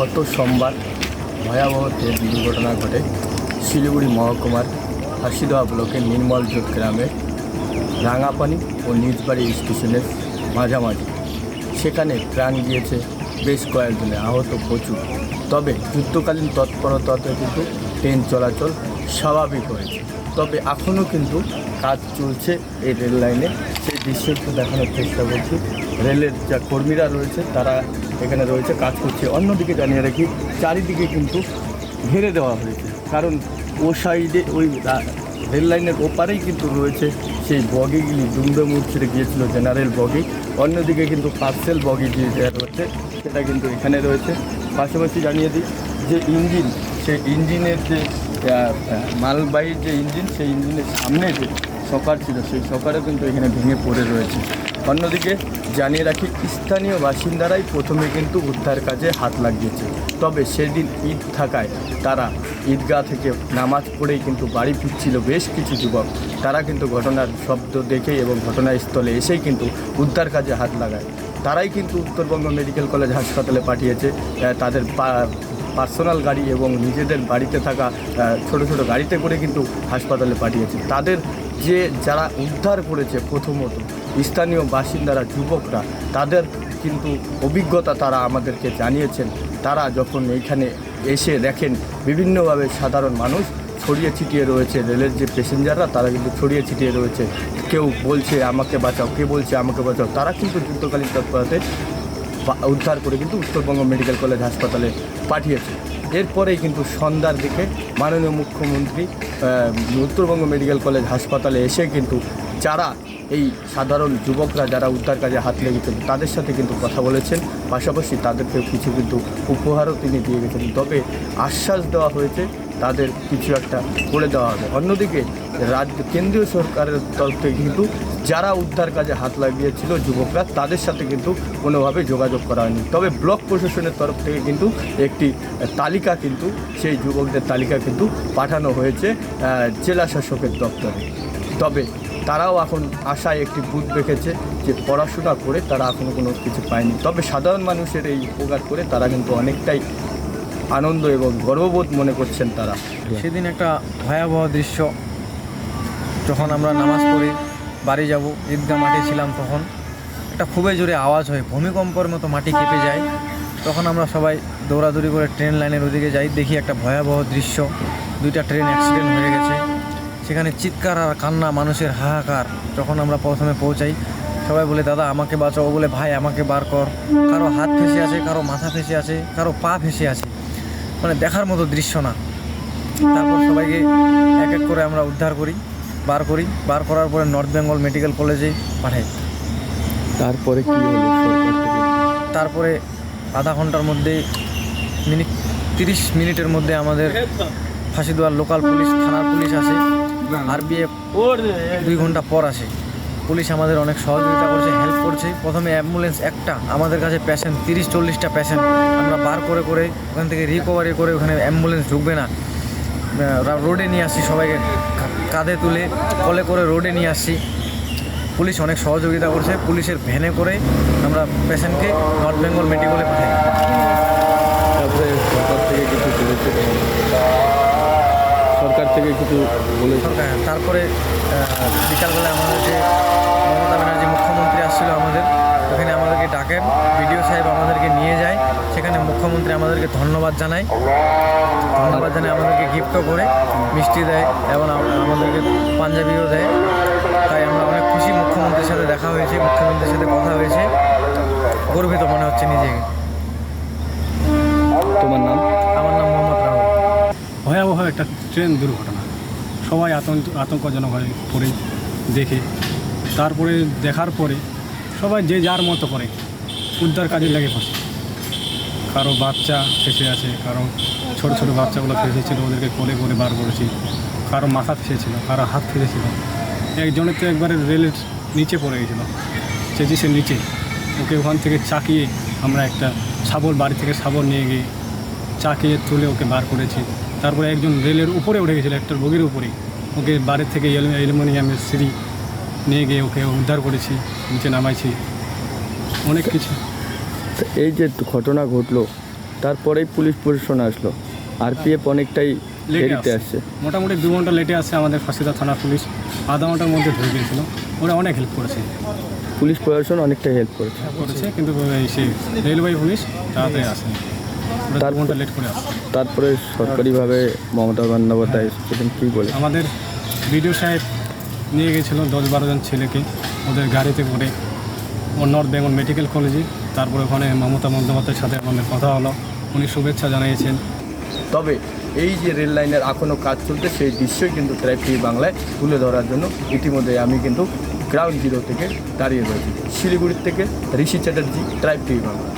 গত সোমবার ভয়াবহ ট্রেন দুর্ঘটনা ঘটে শিলিগুড়ি মহকুমার হাসিদোয়া ব্লকের নির্মলজোট গ্রামে রাঙাপানি ও নিজবাড়ি স্টেশনের মাঝামাঝি। সেখানে প্রাণ গিয়েছে বেশ কয়েকজনে, আহত প্রচুর। তবে যুদ্ধকালীন তৎপরতাতে কিন্তু ট্রেন চলাচল স্বাভাবিক হয়েছে। তবে এখনও কিন্তু কাজ চলছে এই রেল লাইনে, সেই দৃশ্য একটু দেখানোর চেষ্টা করছি। রেলের যা কর্মীরা রয়েছে তারা এখানে রয়েছে, কাজ করছে। অন্যদিকে জানিয়ে রাখি, চারিদিকে কিন্তু ঘিরে দেওয়া হয়েছে, কারণ ও সাইডে ওই রেল লাইনের ওপারেই কিন্তু রয়েছে সেই বগিগুলি ডুমডুম ছেড়ে গিয়েছিল জেনারেল বগি। অন্যদিকে কিন্তু পার্সেল বগি যে রয়েছে সেটা কিন্তু এখানে রয়েছে। পাশাপাশি জানিয়ে দিই যে ইঞ্জিন, সেই ইঞ্জিনের যে মালবাহী যে ইঞ্জিন, সেই ইঞ্জিনের সামনে যে সকার ছিল সেই সকারও কিন্তু এখানে ভেঙে পড়ে রয়েছে। অন্যদিকে জানিয়ে রাখি, স্থানীয় বাসিন্দারাই প্রথমে কিন্তু উদ্ধার কাজে হাত লাগিয়েছে। তবে সেদিন ঈদ থাকায় তারা ঈদগাহ থেকে নামাজ পড়েই কিন্তু বাড়ি ফিরছিল বেশ কিছু যুবক। তারা কিন্তু ঘটনার শব্দ দেখেই এবং ঘটনাস্থলে এসেই কিন্তু উদ্ধার কাজে হাত লাগায়। তারাই কিন্তু উত্তরবঙ্গ মেডিকেল কলেজ হাসপাতালে পাঠিয়েছে তাদের পার্সোনাল গাড়ি এবং নিজেদের বাড়িতে থাকা ছোট ছোট গাড়িতে করে কিন্তু হাসপাতালে পাঠিয়েছে। তাদের যে যারা উদ্ধার করেছে প্রথমত স্থানীয় বাসিন্দারা, যুবকরা, তাদের কিন্তু অভিজ্ঞতা তারা আমাদেরকে জানিয়েছেন। তারা যখন এইখানে এসে দেখেন বিভিন্নভাবে সাধারণ মানুষ ছড়িয়ে ছিটিয়ে রয়েছে, রেলের যে প্যাসেঞ্জাররা তারা কিন্তু ছড়িয়ে ছিটিয়ে রয়েছে। কেউ বলছে আমাকে বাঁচাও, কে বলছে আমাকে বাঁচাও। তারা কিন্তু যুদ্ধকালীন তৎপরতাতে উদ্ধার করে কিন্তু উত্তরবঙ্গ মেডিকেল কলেজ হাসপাতালে পাঠিয়েছে। এরপরেই কিন্তু সন্ধ্যার দিকে মাননীয় মুখ্যমন্ত্রী উত্তরবঙ্গ মেডিকেল কলেজ হাসপাতালে এসে কিন্তু যারা এই সাধারণ যুবকরা যারা উদ্ধার কাজে হাত লেগেছেন তাদের সাথে কিন্তু কথা বলেছেন। পাশাপাশি তাদেরকেও কিছু কিন্তু উপহারও তিনি দিয়ে গেছেন। তবে আশ্বাস দেওয়া হয়েছে তাদের কিছু একটা করে দেওয়া হবে। অন্যদিকে কেন্দ্রীয় সরকারের তরফ থেকে কিন্তু যারা উদ্ধার কাজে হাত লাগিয়েছিল যুবকরা, তাদের সাথে কিন্তু কোনোভাবে যোগাযোগ করা হয়নি। তবে ব্লক প্রশাসনের তরফ থেকে কিন্তু একটি তালিকা, কিন্তু সেই যুবকদের তালিকা কিন্তু পাঠানো হয়েছে জেলা শাসকের দপ্তরে। তবে তারাও এখন আশায় একটি বুথ রেখেছে যে পড়াশোনা করে তারা এখনও কোনো কিছু পায়নি। তবে সাধারণ মানুষের এই উপকার করে তারা কিন্তু অনেকটাই আনন্দ এবং গর্ববোধ মনে করছেন তারা। সেদিন একটা ভয়াবহ দৃশ্য, যখন আমরা নামাজ পড়ে বাড়ি যাব, ঈদগাহ মাঠে ছিলাম, তখন একটা খুবই জোরে আওয়াজ হয়, ভূমিকম্পের মতো মাটি কেঁপে যায়। তখন আমরা সবাই দৌড়াদৌড়ি করে ট্রেন লাইনের ওদিকে যাই, দেখি একটা ভয়াবহ দৃশ্য, দুইটা ট্রেন অ্যাক্সিডেন্ট হয়ে গেছে। সেখানে চিৎকার আর কান্না, মানুষের হাহাকার। যখন আমরা প্রথমে পৌঁছাই, সবাই বলে দাদা আমাকে বাঁচাও, বলে ভাই আমাকে বার কর। কারো হাত ফেঁসে আছে, কারো মাথা ফেঁসে আছে, কারো পা ফেঁসে আছে, মানে দেখার মতো দৃশ্য না। তারপর সবাইকে এক এক করে আমরা উদ্ধার করি, বার করার পরে নর্থ বেঙ্গল মেডিকেল কলেজে পাঠাই। তারপরে কি হলো? তারপরে আধা ঘন্টার মধ্যে 30 মিনিটের মধ্যে আমাদের হাসিদোয়ার লোকাল পুলিশ, থানার পুলিশ আসে, আরপিএফ 2 ঘন্টা পর আসে। পুলিশ আমাদের অনেক সহযোগিতা করছে, হেল্প করছে। প্রথমে অ্যাম্বুলেন্স একটা, আমাদের কাছে পেশেন্ট 30-40টা পেশেন্ট আমরা বার করে ওখান থেকে রিকভারি করে, ওখানে অ্যাম্বুলেন্স ঢুকবে না, রোডে নিয়ে আসছি, সবাইকে কাঁধে তুলে কলে করে রোডে নিয়ে আসছি। পুলিশ অনেক সহযোগিতা করছে। পুলিশের ভ্যানে করে আমরা পেশেন্টকে নর্থ বেঙ্গল মেডিকেলে পাঠাই। তারপরে সরকার থেকে কিছু বলেছে। তারপরে বিকালবেলা আমাদের যে মমতা ব্যানার্জি মুখ্যমন্ত্রী আসছিল আমাদের, ওখানে আমাদেরকে ডাকেন, বিডিও সাহেব আমাদেরকে নিয়ে যায়। সেখানে মুখ্যমন্ত্রী আমাদেরকে ধন্যবাদ জানায়, আমাদেরকে গিফটও করে মিষ্টি দেয় এবং আমাদেরকে পাঞ্জাবিও দেয়। তাই আমরা অনেক খুশি। মুখ্যমন্ত্রীর সাথে দেখা হয়েছে, মুখ্যমন্ত্রীর সাথে কথা হয়েছে, গর্বিত মনে হচ্ছে নিজেকে। তোমার নাম? আমার নাম মোহাম্মদ রাহুল। ভয়াবহ একটা ট্রেন দুর্ঘটনা, সবাই আতঙ্কজনক হয়ে পড়ে দেখে। তারপরে দেখার পরে সবাই যে যার মতো করে উদ্ধার কাজে লেগে পড়ছে। কারো বাচ্চা ফেঁসে আছে, কারো ছোটো ছোটো বাচ্চাগুলো ফেঁসেছিল, ওদেরকে কোলে করে বার করেছি। কারো মাথা ফেঁসেছিল, কারো হাত ফেঁসেছিল। একজনের তো একবারে রেলের নিচে পড়ে গেছিলো, সে নিচে, ওকে ওখান থেকে চাকিয়ে আমরা একটা বাড়ি থেকে শাবল নিয়ে গিয়ে চাকিয়ে তুলে ওকে বার করেছি। তারপরে একজন রেলের উপরে উঠে গেছিলো, একটা বগির উপরেই, ওকে বাড়ির থেকে অ্যালুমিনিয়ামের সিঁড়ি নিয়ে গিয়ে ওকে উদ্ধার করেছি, নিচে নামাইছি, অনেক কিছু। এই যে ঘটনা ঘটলো, তারপরেই পুলিশ প্রশাসন আসলো, আরপিএফ অনেকটাই লেটে দেরিতে আসছে আসছে। মোটামুটি 2 ঘন্টা লেটে আসছে আমাদের ফাঁসিদা থানার পুলিশ, আধা ঘন্টার মধ্যে ধরে গিয়েছিল। ওরা অনেক হেল্প করেছে পুলিশ প্রশাসন অনেকটাই হেল্প করেছে। কিন্তু এই সেই রেলওয়ে পুলিশ তাড়াতাড়ি আসেনি, ওরা 2 ঘন্টা লেট করে আসছে। তারপরে সরকারিভাবে মমতা বন্দ্যোপাধ্যায় এসেছিলেন, কী বলে? আমাদের বিডিও সাহেব নিয়ে গেছিলো 10-12 জন ছেলেকে ওদের গাড়িতে করে ও নর্থ বেঙ্গল মেডিকেল কলেজে। তারপরে ওখানে মমতা বন্দ্যোপাধ্যায়ের সাথে আমাদের কথা হলো, উনি শুভেচ্ছা জানিয়েছেন। তবে এই যে রেল লাইনের এখনও কাজ চলছে, সেই দৃশ্যই কিন্তু ট্রাইব বাংলায় তুলে ধরার জন্য ইতিমধ্যে আমি কিন্তু গ্রাউন্ড জিরো থেকে দাঁড়িয়ে রয়েছি। শিলিগুড়ির থেকে ঋষি চ্যাটার্জি, ট্রাইব বাংলা।